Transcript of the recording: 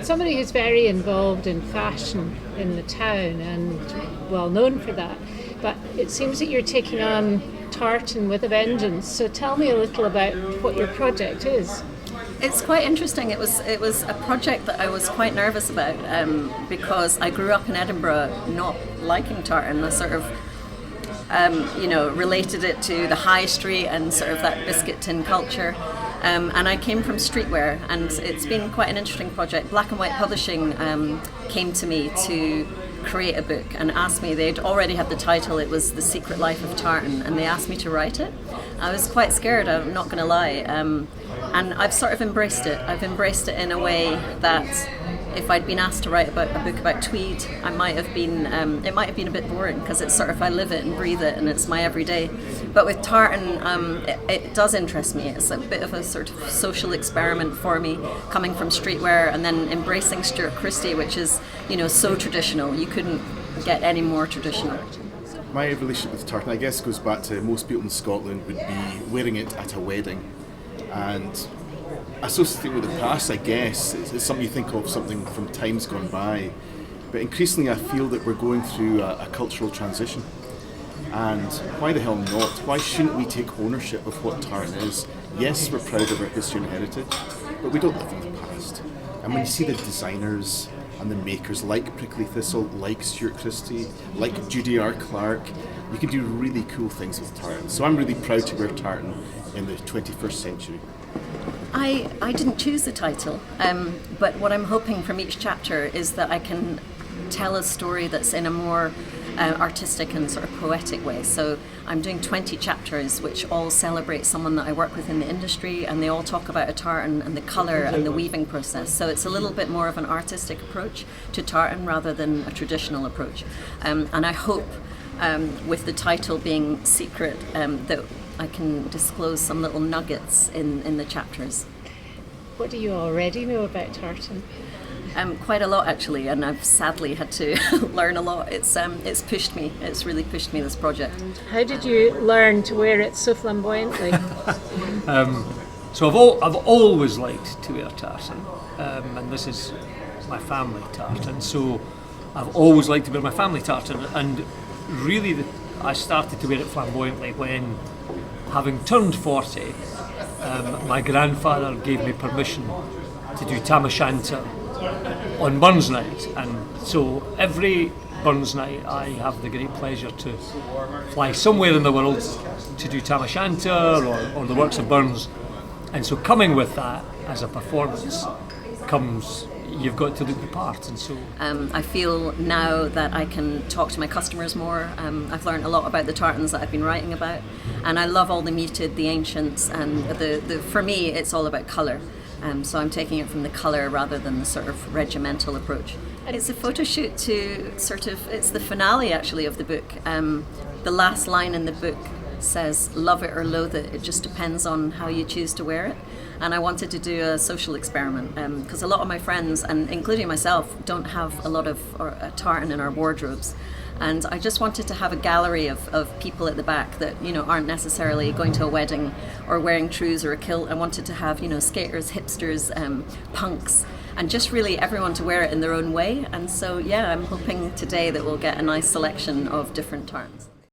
somebody who's very involved in fashion in the town and well known for that. But it seems that you're taking on tartan with a vengeance. So tell me a little about what your project is. It's quite interesting. It was a project that I was quite nervous about because I grew up in Edinburgh not liking tartan. I sort of related it to the high street and sort of that biscuit tin culture. And I came from streetwear, and it's been quite an interesting project. Black and White Publishing came to me to create a book and asked me, they'd already had the title, it was The Secret Life of Tartan, and they asked me to write it. I was quite scared, I'm not going to lie, and I've sort of embraced it. I've embraced it in a way that if I'd been asked to write about a book about tweed, I might have been, it might have been a bit boring, because it's sort of, I live it and breathe it and it's my everyday. But with tartan, it does interest me. It's a bit of a sort of social experiment for me, coming from streetwear and then embracing Stuart Christie, which is, so traditional. You couldn't get any more traditional. My relationship with tartan, I guess, goes back to most people in Scotland would be wearing it at a wedding. And associating with the past, I guess, it's something you think of, something from times gone by. But increasingly I feel that we're going through a cultural transition. And why the hell not? Why shouldn't we take ownership of what tartan is? Yes, we're proud of our history and heritage, but we don't live in the past. And when you see the designers and the makers like Prickly Thistle, like Stuart Christie, like Judy R. Clark, you can do really cool things with tartan. So I'm really proud to wear tartan in the 21st century. I didn't choose the title, but what I'm hoping from each chapter is that I can tell a story that's in a more artistic and sort of poetic way. So I'm doing 20 chapters which all celebrate someone that I work with in the industry, and they all talk about a tartan and the colour and the weaving process. So it's a little bit more of an artistic approach to tartan rather than a traditional approach. And I hope with the title being secret that I can disclose some little nuggets in the chapters. What do you already know about tartan? Quite a lot, actually, and I've sadly had to learn a lot. It's pushed me. It's really pushed me, this project. How did you learn to wear it so flamboyantly? So I've always liked to wear tartan, and this is my family tartan. So I've always liked to wear my family tartan, and really I started to wear it flamboyantly when, having turned 40, my grandfather gave me permission to do tam o'shanter on Burns Night, and so every Burns Night I have the great pleasure to fly somewhere in the world to do tam o'shanter or the works of Burns, and so coming with that as a performance comes, you've got to look the part, and so I feel now that I can talk to my customers more. I've learned a lot about the tartans that I've been writing about, and I love all the muted, the ancients, and the for me it's all about colour. So I'm taking it from the colour rather than the sort of regimental approach. It's a photo shoot to it's the finale actually of the book. The last line in the book says, "Love it or loathe it, it just depends on how you choose to wear it." And I wanted to do a social experiment because a lot of my friends, and including myself, don't have a lot of tartan in our wardrobes. And I just wanted to have a gallery of people at the back that, aren't necessarily going to a wedding or wearing trews or a kilt. I wanted to have, skaters, hipsters, punks, and just really everyone to wear it in their own way. And so, I'm hoping today that we'll get a nice selection of different tartans.